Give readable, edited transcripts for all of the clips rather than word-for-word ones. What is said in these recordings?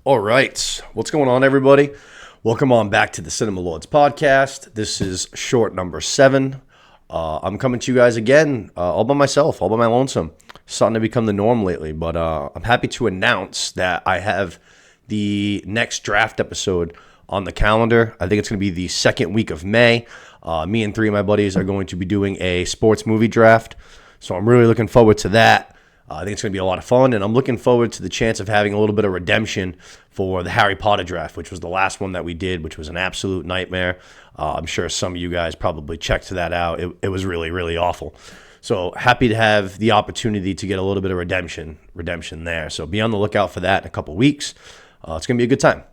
All right. What's going on, everybody? Welcome on back to the Cinema Lords podcast. This is short number 7. I'm coming to you guys again, all by myself, all by my lonesome. Starting to become the norm lately, but I'm happy to announce that I have the next draft episode on the calendar. I think it's going to be the second week of May. Me and 3 of my buddies are going to be doing a sports movie draft, so I'm really looking forward to that. I think it's going to be a lot of fun, and I'm looking forward to the chance of having a little bit of redemption for the Harry Potter draft, which was the last one that we did, which was an absolute nightmare. I'm sure some of you guys probably checked that out. It was really, really awful. So happy to have the opportunity to get a little bit of redemption there. So be on the lookout for that in a couple weeks. It's going to be a good time.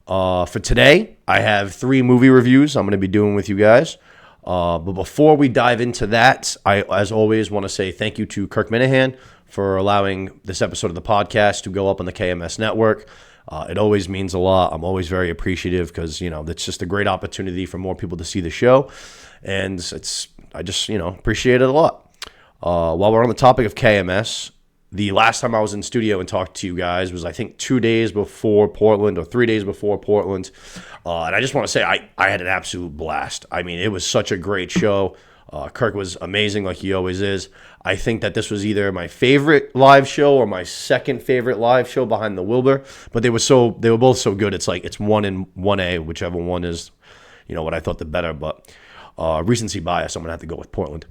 For today, I have 3 movie reviews I'm going to be doing with you guys. But before we dive into that, I, as always, want to say thank you to Kirk Minahan for allowing this episode of the podcast to go up on the KMS network. It always means a lot. I'm always very appreciative because, it's just a great opportunity for more people to see the show. And I just appreciate it a lot. While we're on the topic of KMS, the last time I was in studio and talked to you guys was, I think, 2 days before Portland or 3 days before Portland. And I just want to say I had an absolute blast. I mean, it was such a great show. Kirk was amazing like he always is. I think that this was either my favorite live show or my second favorite live show behind the Wilbur. But they were both so good. It's like it's 1 and 1A, whichever one is, what I thought the better. But recency bias, I'm going to have to go with Portland.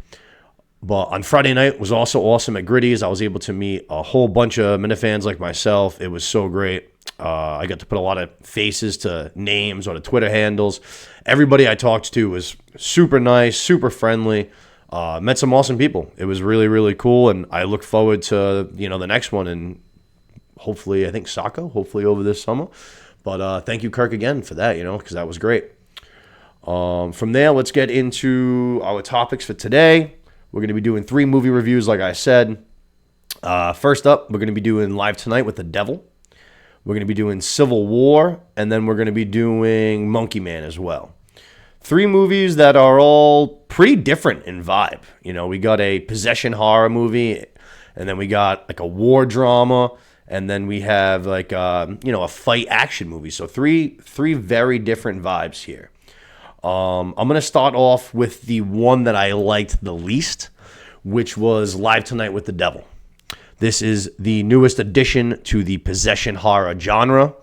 But on Friday night was also awesome at Gritty's. I was able to meet a whole bunch of Minifans like myself. It was so great. I got to put a lot of faces to names or to Twitter handles. Everybody I talked to was super nice, super friendly. Met some awesome people. It was really, really cool, and I look forward to the next one, and hopefully, I think Saco, hopefully over this summer. But thank you, Kirk, again for that, because that was great. From there, let's get into our topics for today. We're going to be doing 3 movie reviews, like I said. First up, we're going to be doing Live Tonight with the Devil. We're going to be doing Civil War, and then we're going to be doing Monkey Man as well. 3 movies that are all pretty different in vibe. We got a possession horror movie, and then we got like a war drama, and then we have like a fight action movie. So three very different vibes here. I'm going to start off with the one that I liked the least, which was Live Tonight with the Devil. This is the newest addition to the possession horror genre,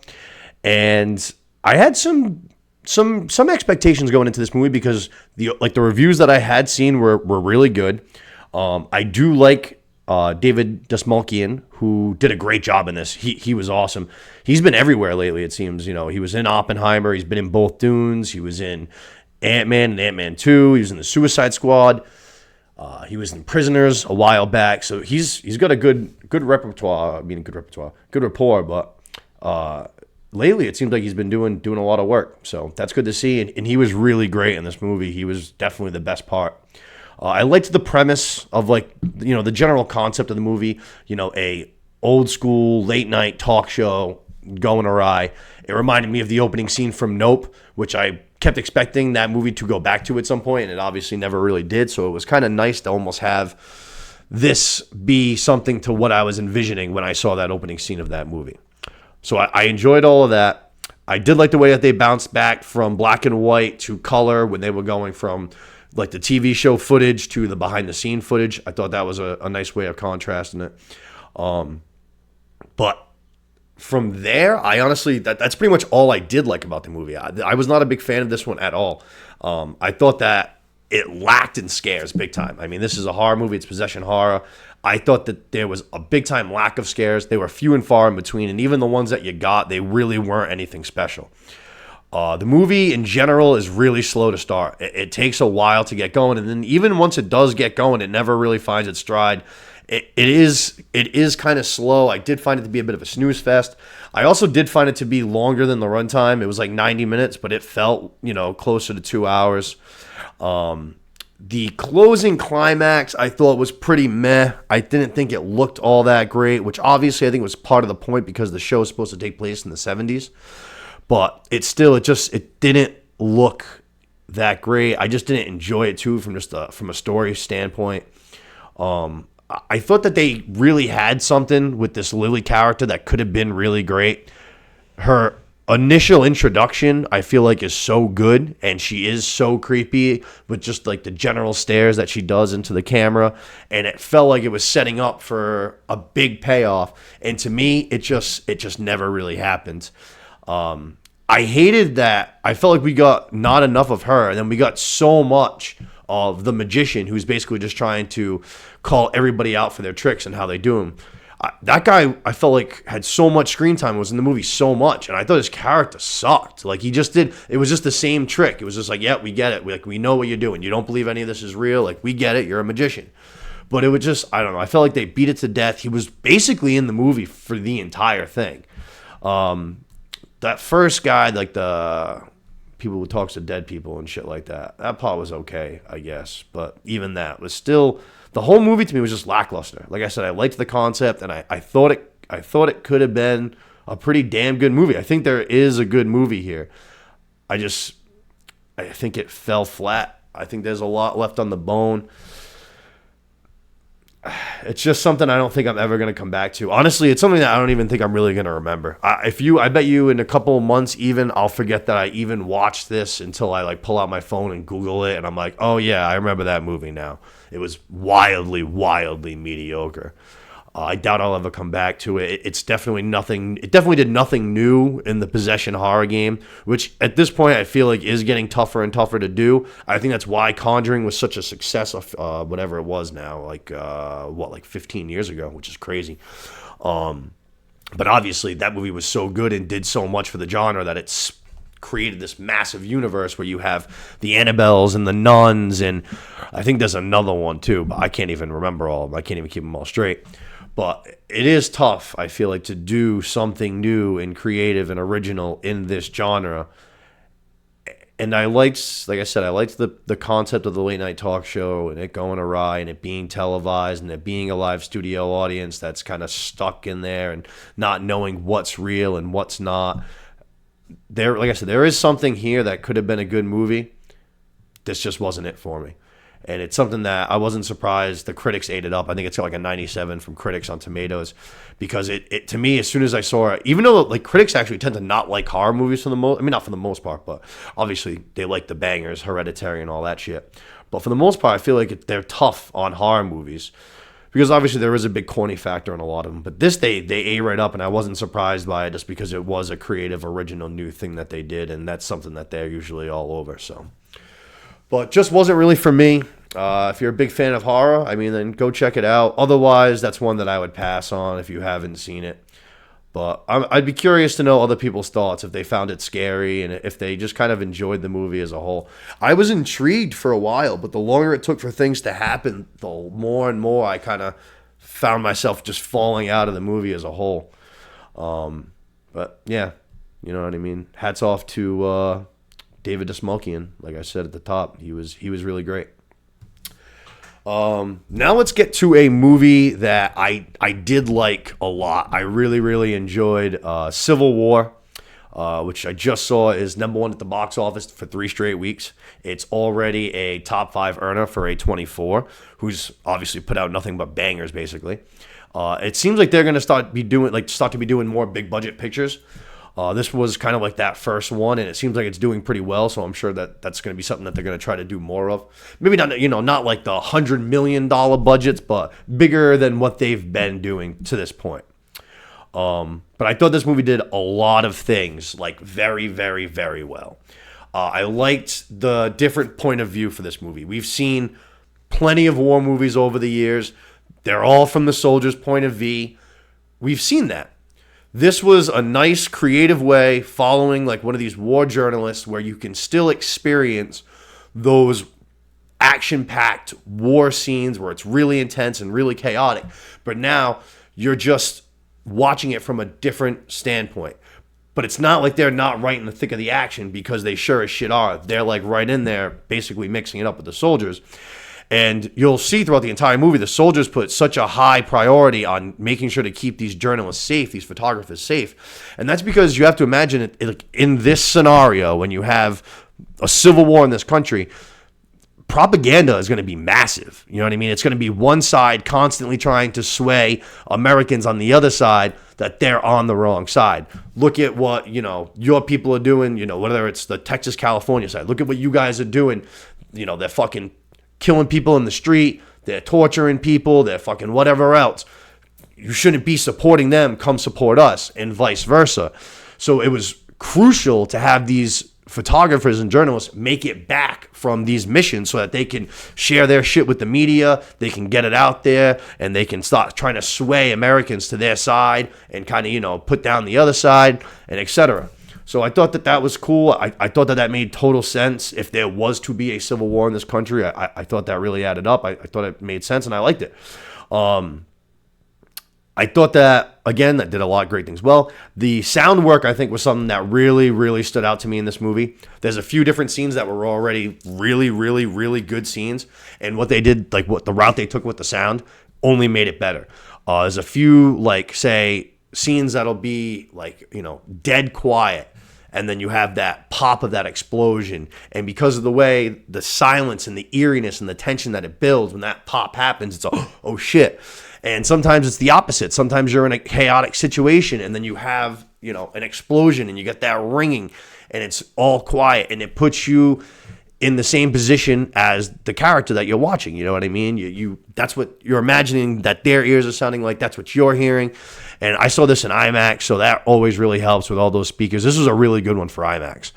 and I had some expectations going into this movie because the reviews that I had seen were really good. I do like David Dastmalchian, who did a great job in this. He was awesome. He's been everywhere lately, it seems. He was in Oppenheimer. He's been in both Dunes. He was in Ant-Man and Ant-Man 2. He was in the Suicide Squad. He was in Prisoners a while back. So he's got a good repertoire. Good rapport. But lately, it seems like he's been doing a lot of work. So that's good to see. And he was really great in this movie. He was definitely the best part. I liked the premise of the general concept of the movie. A old school late night talk show going awry. It reminded me of the opening scene from Nope, which I kept expecting that movie to go back to at some point, and it obviously never really did. So it was kind of nice to almost have this be something to what I was envisioning when I saw that opening scene of that movie. So I enjoyed all of that. I did like the way that they bounced back from black and white to color when they were going from like the TV show footage to the behind the scene footage. I thought that was a nice way of contrasting it. But from there, I honestly, that's pretty much all I did like about the movie. I was not a big fan of this one at all. I thought that it lacked in scares big time. I mean, this is a horror movie. It's possession horror. I thought that there was a big time lack of scares. They were few and far in between, and even the ones that you got, they really weren't anything special. The movie in general is really slow to start. It takes a while to get going, and then even once it does get going, it never really finds its stride. It is kind of slow. I did find it to be a bit of a snooze fest. I also did find it to be longer than the runtime. It was like 90 minutes, but it felt, closer to 2 hours. The closing climax I thought was pretty meh. I didn't think it looked all that great, which obviously I think was part of the point because the show is supposed to take place in the 70s. But it didn't look that great. I just didn't enjoy it too from a story standpoint. I thought that they really had something with this Lily character that could have been really great. her initial introduction, I feel like, is so good, and she is so creepy with just like the general stares that she does into the camera, and it felt like it was setting up for a big payoff, and to me it just never really happened. I hated that. I felt like we got not enough of her, and then we got so much of the magician, who's basically just trying to call everybody out for their tricks and how they do them. That guy, I felt like, had so much screen time, was in the movie so much, and I thought his character sucked. Like, he just did, it was just the same trick. It was just like, yeah, we get it. We know what you're doing. You don't believe any of this is real. Like, we get it. You're a magician. But it was just, I don't know. I felt like they beat it to death. He was basically in the movie for the entire thing. That first guy, like the people who talks to dead people and shit like that, that part was okay, I guess. But even that was still, the whole movie to me was just lackluster. Like I said, I liked the concept, and I thought it could have been a pretty damn good movie. I think there is a good movie here. I think it fell flat. I think there's a lot left on the bone. It's just something I don't think I'm ever going to come back to. Honestly, it's something that I don't even think I'm really going to remember. I bet you in a couple of months even, I'll forget that I even watched this until I like pull out my phone and Google it, and I'm like, oh yeah, I remember that movie now. It was wildly, wildly mediocre. I doubt I'll ever come back to it. It's definitely nothing. It definitely did nothing new in the possession horror game, which at this point I feel like is getting tougher and tougher to do. I think that's why Conjuring was such a success of whatever it was now, like 15 years ago, which is crazy. But obviously that movie was so good and did so much for the genre that it's created this massive universe where you have the Annabelles and the nuns, and I think there's another one too, but I can't even remember all of them. I can't even keep them all straight. But it is tough, I feel like, to do something new and creative and original in this genre. And I liked, like I said, I liked the concept of the late night talk show and it going awry and it being televised and it being a live studio audience that's kind of stuck in there and not knowing what's real and what's not. There, like I said, there is something here that could have been a good movie. This just wasn't it for me. And it's something that I wasn't surprised the critics ate it up. I think it's got like a 97 from critics on Tomatoes, because it to me, as soon as I saw it, even though like critics actually tend to not like horror movies for the most, I mean, not for the most part, but obviously they like the bangers, Hereditary and all that shit. But for the most part, I feel like they're tough on horror movies, because obviously there is a big corny factor in a lot of them. But this, they ate right up, and I wasn't surprised by it just because it was a creative, original, new thing that they did, and that's something that they're usually all over. So, but just wasn't really for me. If you're a big fan of horror, I mean, then go check it out. Otherwise, that's one that I would pass on if you haven't seen it. But I'd be curious to know other people's thoughts, if they found it scary and if they just kind of enjoyed the movie as a whole. I was intrigued for a while, but the longer it took for things to happen, the more and more I kind of found myself just falling out of the movie as a whole. But yeah, you know what I mean? Hats off to David Dastmalchian. Like I said at the top, he was really great. Now let's get to a movie that I did like a lot. I really, really enjoyed Civil War, which I just saw is #1 at the box office for 3 straight weeks. It's already a top 5 earner for A24, who's obviously put out nothing but bangers, basically. It seems like they're going to start to be doing more big budget pictures. This was kind of like that first one, and it seems like it's doing pretty well, so I'm sure that that's going to be something that they're going to try to do more of. Maybe not like the $100 million budgets, but bigger than what they've been doing to this point. But I thought this movie did a lot of things, like, very, very, very well. I liked the different point of view for this movie. We've seen plenty of war movies over the years. They're all from the soldier's point of view. We've seen that. This was a nice, creative way, following like one of these war journalists, where you can still experience those action-packed war scenes where it's really intense and really chaotic. But now you're just watching it from a different standpoint. But it's not like they're not right in the thick of the action, because they sure as shit are. They're like right in there, basically mixing it up with the soldiers. And you'll see throughout the entire movie, the soldiers put such a high priority on making sure to keep these journalists safe, these photographers safe. And that's because you have to imagine it in this scenario, when you have a civil war in this country, propaganda is going to be massive. You know what I mean? It's going to be one side constantly trying to sway Americans on the other side that they're on the wrong side. Look at what, your people are doing, whether it's the Texas, California side. Look at what you guys are doing. They're fucking killing people in the street. They're torturing people. They're fucking whatever else. You shouldn't be supporting them. Come support us, and vice versa. So it was crucial to have these photographers and journalists make it back from these missions so that they can share their shit with the media, they can get it out there, and they can start trying to sway Americans to their side and kind of, put down the other side, and etc. So I thought that was cool. I thought that made total sense. If there was to be a civil war in this country, I thought that really added up. I thought it made sense, and I liked it. I thought that, again, that did a lot of great things. Well, the sound work, I think, was something that really, really stood out to me in this movie. There's a few different scenes that were already really, really, really good scenes. And what they did, like what the route they took with the sound, only made it better. There's a few, say, scenes that'll be, dead quiet. And then you have that pop of that explosion. And because of the way the silence and the eeriness and the tension that it builds, when that pop happens, it's oh shit. And sometimes it's the opposite. Sometimes you're in a chaotic situation and then you have, an explosion and you get that ringing and it's all quiet and it puts you in the same position as the character that you're watching. You know what I mean? You that's what you're imagining that their ears are sounding like. That's what you're hearing. And I saw this in IMAX, so that always really helps with all those speakers. This was a really good one for IMAX.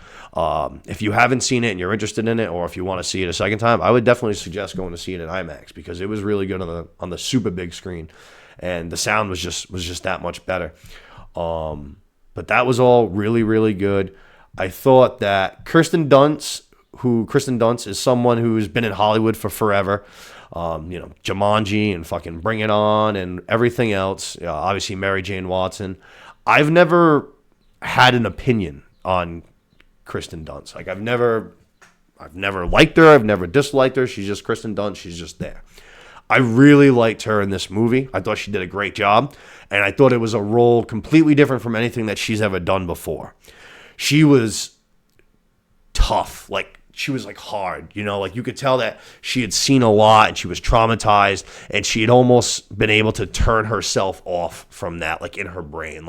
If you haven't seen it and you're interested in it, or if you want to see it a second time, I would definitely suggest going to see it in IMAX because it was really good on the super big screen, and the sound was just that much better. But that was all really, really good. I thought that Kirsten Dunst is someone who's been in Hollywood for forever. Jumanji and fucking Bring It On and everything else. Obviously, Mary Jane Watson. I've never had an opinion on Kirsten Dunst. I've never liked her. I've never disliked her. She's just Kirsten Dunst. She's just there. I really liked her in this movie. I thought she did a great job, and I thought it was a role completely different from anything that she's ever done before. She was tough, she was hard, you could tell that she had seen a lot and she was traumatized and she had almost been able to turn herself off from that, in her brain.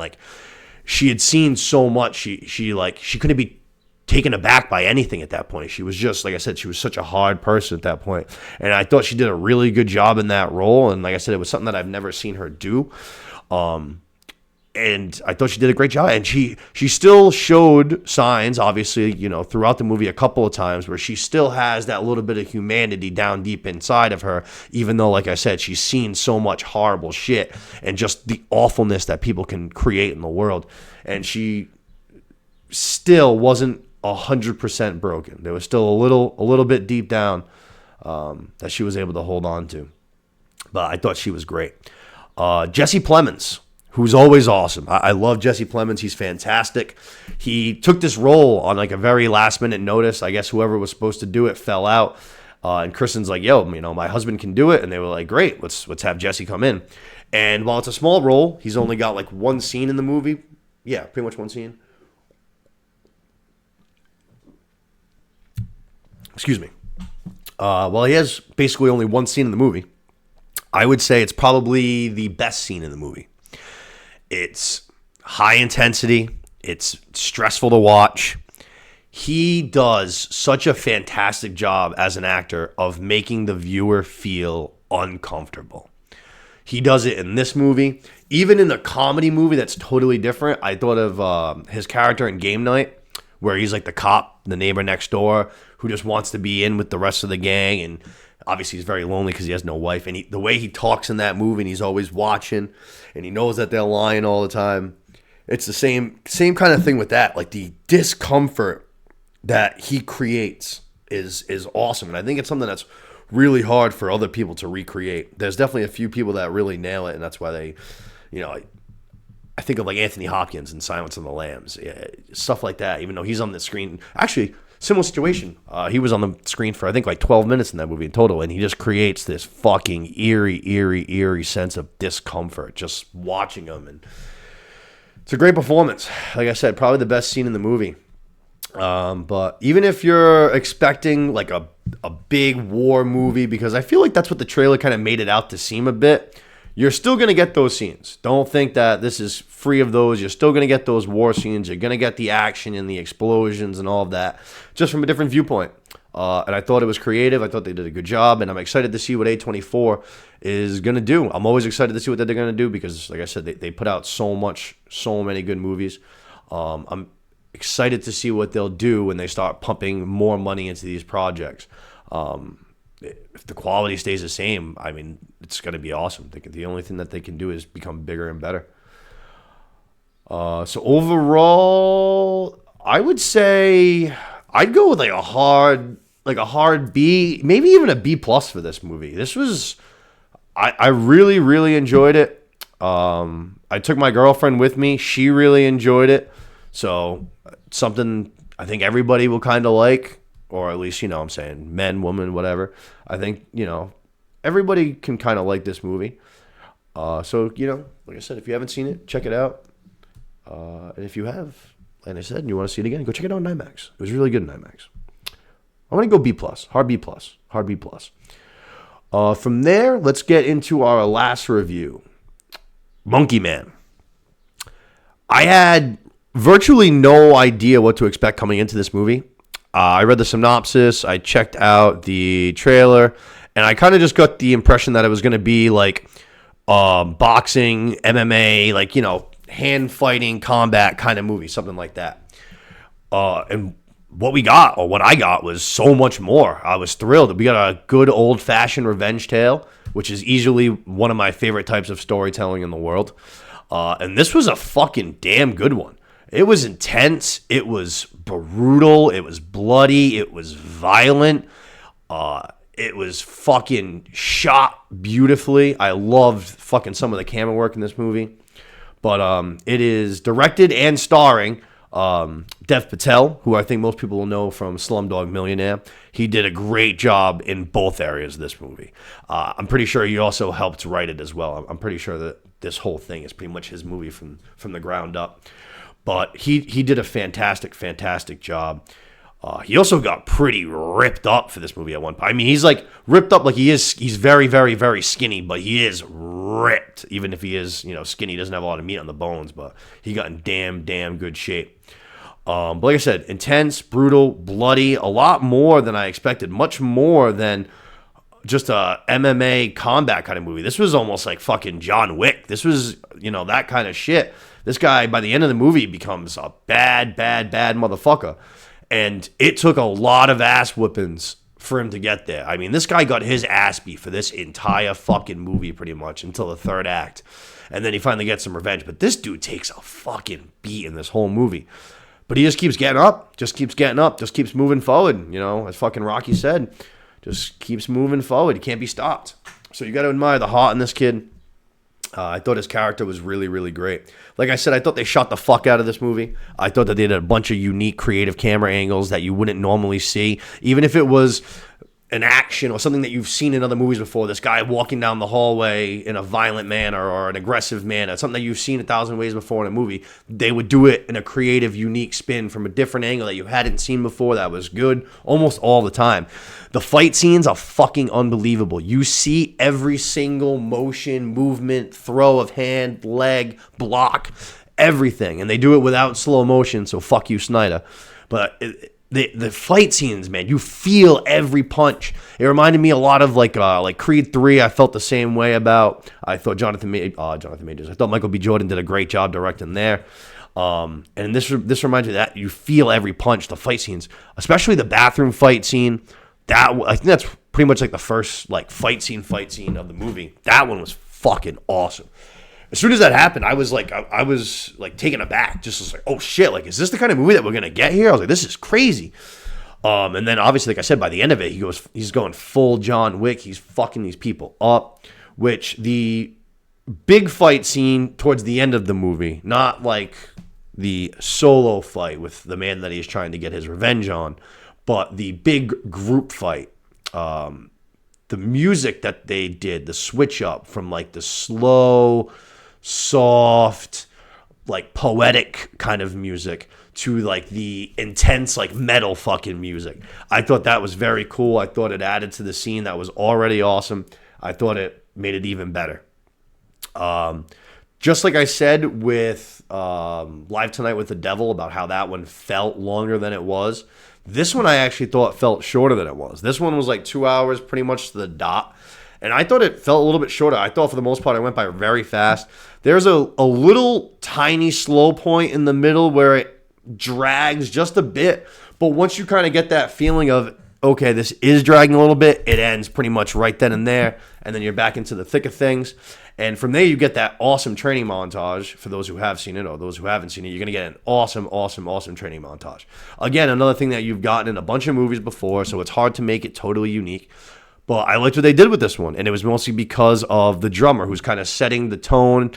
She had seen so much. She couldn't be taken aback by anything at that point. She was just, like I said, she was such a hard person at that point. And I thought she did a really good job in that role. And like I said, it was something that I've never seen her do. And I thought she did a great job. And she still showed signs, obviously, throughout the movie a couple of times where she still has that little bit of humanity down deep inside of her, even though, like I said, she's seen so much horrible shit and just the awfulness that people can create in the world. And she still wasn't 100% broken. There was still a little bit deep down that she was able to hold on to. But I thought she was great. Jesse Plemons, who's always awesome. I love Jesse Plemons. He's fantastic. He took this role on a very last minute notice. I guess whoever was supposed to do it fell out. And Kristen's like, yo, my husband can do it. And they were like, great, let's have Jesse come in. And while it's a small role, he's only got one scene in the movie. Yeah, pretty much one scene. Excuse me. Well, he has basically only one scene in the movie. I would say it's probably the best scene in the movie. It's high intensity. It's stressful to watch. He does such a fantastic job as an actor of making the viewer feel uncomfortable. He does it in this movie. Even in a comedy movie that's totally different, I thought of his character in Game Night, where he's the cop, the neighbor next door, who just wants to be in with the rest of the gang. And obviously he's very lonely because he has no wife. And the way he talks in that movie, and he's always watching, and he knows that they're lying all the time. It's the same kind of thing with that. The discomfort that he creates is awesome. And I think it's something that's really hard for other people to recreate. There's definitely a few people that really nail it, and that's why they, I think of Anthony Hopkins in Silence of the Lambs, stuff like that, even though he's on the screen. Actually, similar situation. He was on the screen for, I think, 12 minutes in that movie in total, and he just creates this fucking eerie sense of discomfort just watching him. And it's a great performance. Like I said, probably the best scene in the movie. But even if you're expecting a big war movie, because I feel like that's what the trailer kind of made it out to seem a bit, you're still going to get those scenes. Don't think that this is free of those. You're still going to get those war scenes. You're going to get the action and the explosions and all of that, just from a different viewpoint. And I thought it was creative. I thought they did a good job, and I'm excited to see what A24 is going to do. I'm always excited to see what they're going to do because, like I said, they put out so many good movies. I'm excited to see what they'll do when they start pumping more money into these projects. If the quality stays the same, I mean, it's going to be awesome. The only thing that they can do is become bigger and better. So overall, I would say I'd go with like a hard B, maybe even a B plus for this movie. This was, I really, really enjoyed it. I took my girlfriend with me. She really enjoyed it. So something I think everybody will kind of like. Or at least, I'm saying men, women, whatever. I think, everybody can kind of like this movie. So, like I said, if you haven't seen it, check it out. And if you have, like I said, and you want to see it again, go check it out in IMAX. It was really good in IMAX. I'm going to go B+, hard B+. From there, let's get into our last review. Monkey Man. I had virtually no idea what to expect coming into this movie. I read the synopsis, I checked out the trailer, and I kind of just got the impression that it was going to be like boxing, MMA, like, hand fighting, combat kind of movie, something like that. And what I got was so much more. I was thrilled. We got a good old-fashioned revenge tale, which is easily one of my favorite types of storytelling in the world. And this was a fucking damn good one. It was intense. It was brutal. It was bloody. It was violent. It was fucking shot beautifully. I loved fucking some of the camera work in this movie. But it is directed and starring Dev Patel, who I think most people will know from Slumdog Millionaire. He did a great job in both areas of this movie. I'm pretty sure he also helped write it as well. I'm pretty sure that this whole thing is pretty much his movie from the ground up. But he did a fantastic job. He also got pretty ripped up for this movie at one point. I mean, he's like ripped up like he is. He's very, very, very skinny, but he is ripped. Even if he is, skinny, he doesn't have a lot of meat on the bones, but he got in damn good shape. But like I said, intense, brutal, bloody, a lot more than I expected. Much more than just a MMA combat kind of movie. This was almost like fucking John Wick. This was, that kind of shit. This guy, by the end of the movie, becomes a bad motherfucker. And it took a lot of ass whippings for him to get there. I mean, this guy got his ass beat for this entire fucking movie pretty much until the third act. And then he finally gets some revenge. But this dude takes a fucking beat in this whole movie. But he just keeps getting up, just keeps moving forward. As fucking Rocky said, just keeps moving forward. He can't be stopped. So you got to admire the heart in this kid. I thought his character was really, really great. Like I said, I thought they shot the fuck out of this movie. I thought that they did a bunch of unique, creative camera angles that you wouldn't normally see. Even if it was an action or something that you've seen in other movies before, this guy walking down the hallway in a violent manner or an aggressive manner, something that you've seen 1,000 ways before in a movie, they would do it in a creative, unique spin from a different angle that you hadn't seen before that was good almost all the time. The fight scenes are fucking unbelievable. You see every single motion, movement, throw of hand, leg, block, everything. And they do it without slow motion, so fuck you, Snyder. But the fight scenes, man, you feel every punch. It reminded me a lot of like Creed 3. I felt the same way about. I thought Jonathan Majors. I thought Michael B. Jordan did a great job directing there. And this reminds me of that. You feel every punch. The fight scenes, especially the bathroom fight scene. I think that's pretty much like the first fight scene of the movie. That one was fucking awesome. As soon as that happened, I was taken aback. Just like, oh shit, is this the kind of movie that we're gonna get here? I was like, this is crazy. And then obviously, like I said, by the end of it, he's going full John Wick. He's fucking these people up. Which the big fight scene towards the end of the movie, not like the solo fight with the man that he's trying to get his revenge on, but the big group fight. The music that they did, the switch up from the slow, soft, poetic kind of music to the intense metal fucking music. I thought that was very cool. I thought it added to the scene that was already awesome. I thought it made it even better. Just like I said with Live Tonight with the Devil about how that one felt longer than it was, this one I actually thought felt shorter than it was. This one was like 2 hours, pretty much to the dot. And I thought it felt a little bit shorter. I thought for the most part it went by very fast. There's a little tiny slow point in the middle where it drags just a bit. But once you kind of get that feeling of, okay, this is dragging a little bit, it ends pretty much right then and there. And then you're back into the thick of things. And from there, you get that awesome training montage for those who have seen it or those who haven't seen it. You're going to get an awesome, awesome, awesome training montage. Again, another thing that you've gotten in a bunch of movies before, so it's hard to make it totally unique. But I liked what they did with this one, and it was mostly because of the drummer who's kind of setting the tone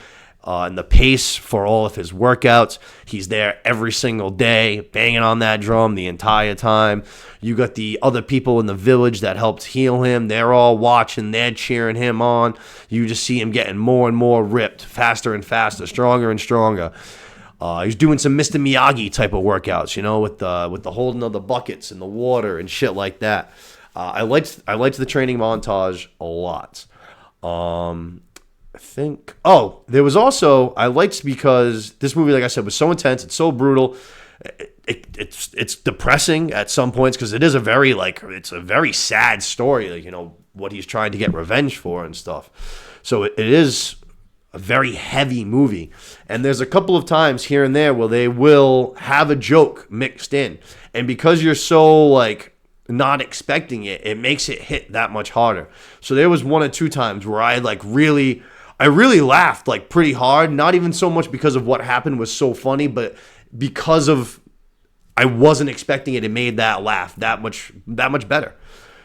and the pace for all of his workouts. He's there every single day, banging on that drum the entire time. You got the other people in the village that helped heal him. They're all watching. They're cheering him on. You just see him getting more and more ripped, faster and faster, stronger and stronger. He's doing some Mr. Miyagi type of workouts, with the holding of the buckets and the water and shit like that. I liked the training montage a lot. There was also, I liked because this movie, like I said, was so intense. It's so brutal. It's depressing at some points because it is it's a very sad story, what he's trying to get revenge for and stuff. So it is a very heavy movie. And there's a couple of times here and there where they will have a joke mixed in. And because you're so not expecting it, it makes it hit that much harder. So there was 1 or 2 times where I really laughed pretty hard, not even so much because of what happened was so funny, but because of I wasn't expecting it. It made that laugh that much better.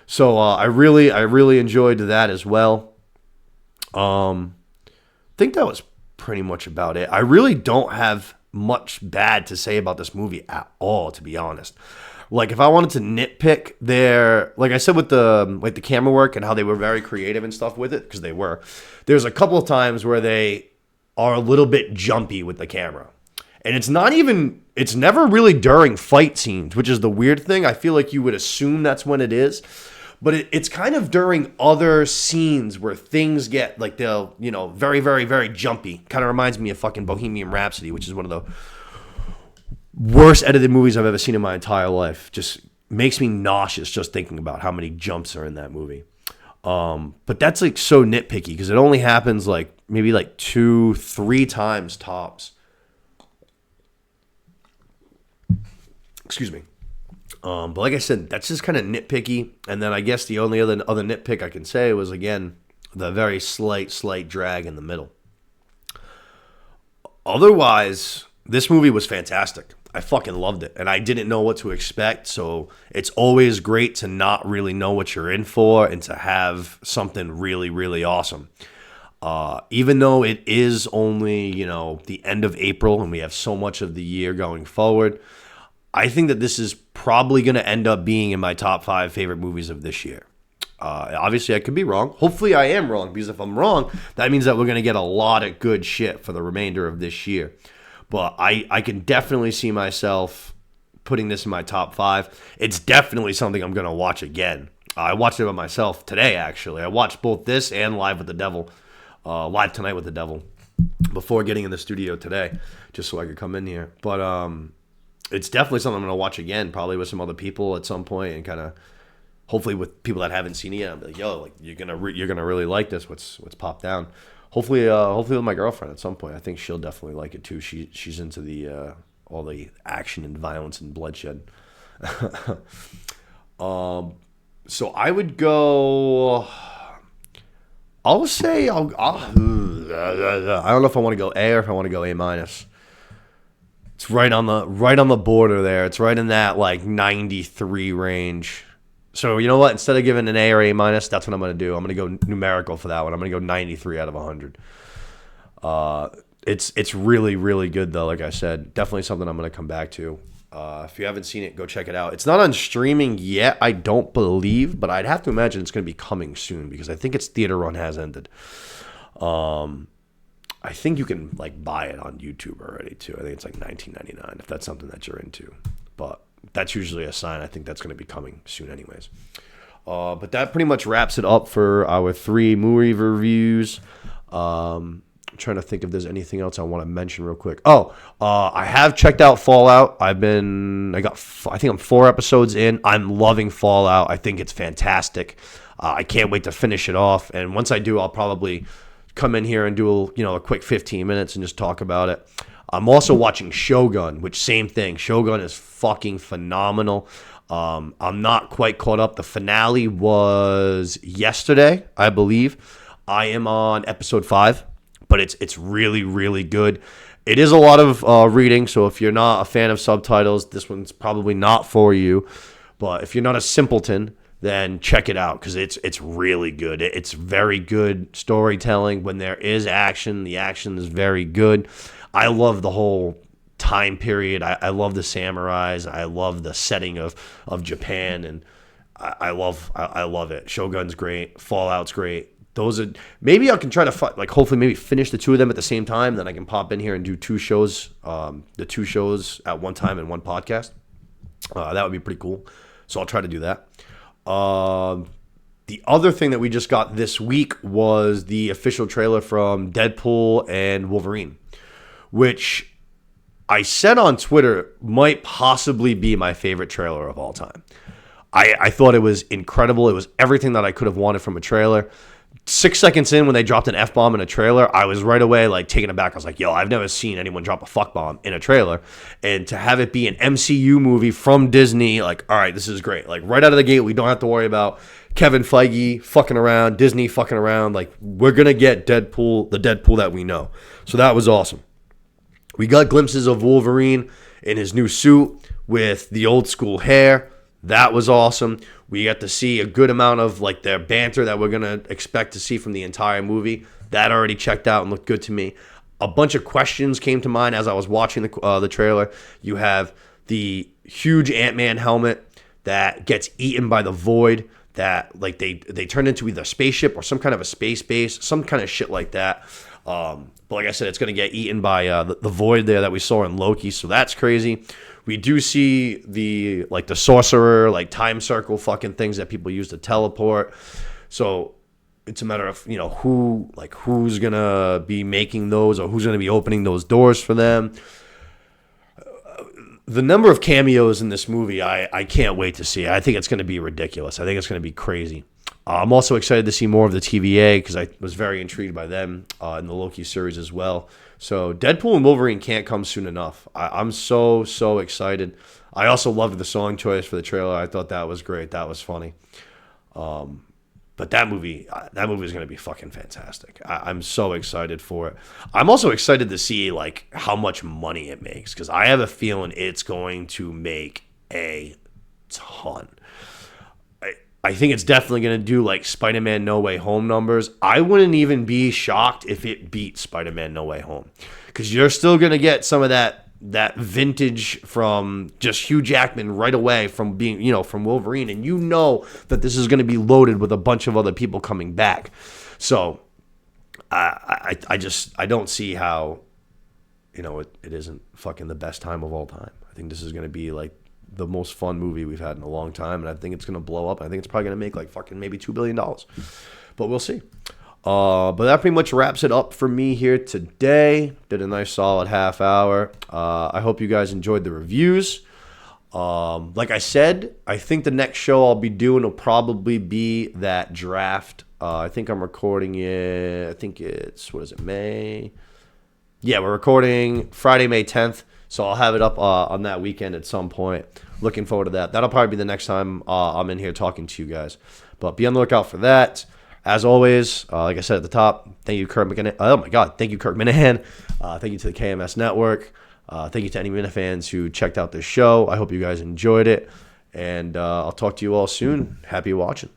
So I really enjoyed that as well. I think that was pretty much about it. I really don't have much bad to say about this movie at all, to be honest. If I wanted to nitpick like I said with the camera work and how they were very creative and stuff with it, because they were, there's a couple of times where they are a little bit jumpy with the camera. And it's never really during fight scenes, which is the weird thing. I feel like you would assume that's when it is. But it's kind of during other scenes where things get, they'll, very, very, very jumpy. Kind of reminds me of fucking Bohemian Rhapsody, which is one of the worst edited movies I've ever seen in my entire life. Just makes me nauseous just thinking about how many jumps are in that movie. But that's so nitpicky because it only happens maybe 2-3 times tops. Excuse me. But like I said, that's just kind of nitpicky. And then I guess the only other nitpick I can say was, again, the very slight drag in the middle. Otherwise, this movie was fantastic. I fucking loved it. And I didn't know what to expect. So it's always great to not really know what you're in for and to have something really, really awesome. Even though it is only, the end of April and we have so much of the year going forward, I think that this is probably going to end up being in my top 5 favorite movies of this year. Obviously, I could be wrong. Hopefully, I am wrong, because if I'm wrong, that means that we're going to get a lot of good shit for the remainder of this year. But I can definitely see myself putting this in my top 5. It's definitely something I'm going to watch again. I watched it by myself today, actually. I watched both this and Live Tonight with the Devil, before getting in the studio today, just so I could come in here. But it's definitely something I'm going to watch again, probably with some other people at some point, and kind of hopefully with people that haven't seen it yet. I'm like, yo, you're gonna really like this. What's popped down? Hopefully with my girlfriend at some point. I think she'll definitely like it too. She's into the all the action and violence and bloodshed. So I would go. I'll say I don't know if I want to go A or if I want to go A-. It's right on the border there. It's right in that 93 range. So you know what? Instead of giving an A or A-, that's what I'm going to do. I'm going to go numerical for that one. I'm going to go 93 out of 100. It's really, really good though. Like I said, definitely something I'm going to come back to. If you haven't seen it, go check it out. It's not on streaming yet, I don't believe, but I'd have to imagine it's going to be coming soon because I think its theater run has ended. I think you can buy it on YouTube already too. I think it's $19.99 if that's something that you're into. But that's usually a sign. I think that's going to be coming soon anyways. But that pretty much wraps it up for our 3 movie reviews. trying to think if there's anything else I want to mention real quick. I have checked out Fallout. I think I'm 4 episodes in. I'm loving Fallout. I think it's fantastic. I can't wait to finish it off. And once I do, I'll probably come in here and do a quick 15 minutes and just talk about it. I'm also watching Shogun, which same thing. Shogun is fucking phenomenal. I'm not quite caught up. The finale was yesterday, I believe. I am on episode 5, but it's really, really good. It is a lot of reading, so if you're not a fan of subtitles, this one's probably not for you. But if you're not a simpleton, then check it out because it's really good. It's very good storytelling. When there is action, the action is very good. I love the whole time period. I love the samurais. I love the setting of Japan, and I love it. Shogun's great. Fallout's great. Maybe I can try to hopefully maybe finish the 2 of them at the same time. Then I can pop in here and do 2 shows, the 2 shows at one time in one podcast. That would be pretty cool. So I'll try to do that. The other thing that we just got this week was the official trailer from Deadpool and Wolverine, which I said on Twitter might possibly be my favorite trailer of all time. I thought it was incredible. It was everything that I could have wanted from a trailer. 6 seconds in, when they dropped an F-bomb in a trailer, I was right away taken aback. I was like, yo, I've never seen anyone drop a fuck bomb in a trailer. And to have it be an MCU movie from Disney, all right, this is great. Right out of the gate, we don't have to worry about Kevin Feige fucking around, Disney fucking around. We're going to get Deadpool, the Deadpool that we know. So that was awesome. We got glimpses of Wolverine in his new suit with the old school hair. That was awesome. We got to see a good amount of their banter that we're going to expect to see from the entire movie. That already checked out and looked good to me. A bunch of questions came to mind as I was watching the trailer. You have the huge Ant-Man helmet that gets eaten by the Void, that they turn into either a spaceship or some kind of a space base, some kind of shit like that. But like I said, it's going to get eaten by the Void there that we saw in Loki, so that's crazy. We do see the sorcerer, time circle fucking things that people use to teleport. So it's a matter of, who's going to be making those or who's going to be opening those doors for them. The number of cameos in this movie, I can't wait to see. I think it's going to be ridiculous. I think it's going to be crazy. I'm also excited to see more of the TVA because I was very intrigued by them in the Loki series as well. So Deadpool and Wolverine can't come soon enough. I'm so excited. I also loved the song choice for the trailer. I thought that was great. That was funny. But that movie is going to be fucking fantastic. I'm so excited for it. I'm also excited to see how much money it makes because I have a feeling it's going to make a ton. I think it's definitely going to do Spider-Man No Way Home numbers. I wouldn't even be shocked if it beat Spider-Man No Way Home because you're still going to get some of that vintage from just Hugh Jackman right away from being, from Wolverine. And that this is going to be loaded with a bunch of other people coming back. So I don't see how, it isn't fucking the best time of all time. I think this is going to be the most fun movie we've had in a long time, and I think it's going to blow up. I think it's probably going to make fucking maybe $2 billion, but we'll see. But that pretty much wraps it up for me here today. Did a nice solid half hour. I hope you guys enjoyed the reviews. Like I said, I think the next show I'll be doing will probably be that draft. I think I'm recording it. I think it's, May? Yeah, we're recording Friday, May 10th. So I'll have it up on that weekend at some point. Looking forward to that. That'll probably be the next time I'm in here talking to you guys. But be on the lookout for that. As always, like I said at the top, thank you, Kirk Minahan. Oh my God, thank you, Kirk Minahan. Thank you to the KMS Network. Thank you to any Minifans who checked out this show. I hope you guys enjoyed it. And I'll talk to you all soon. Happy watching.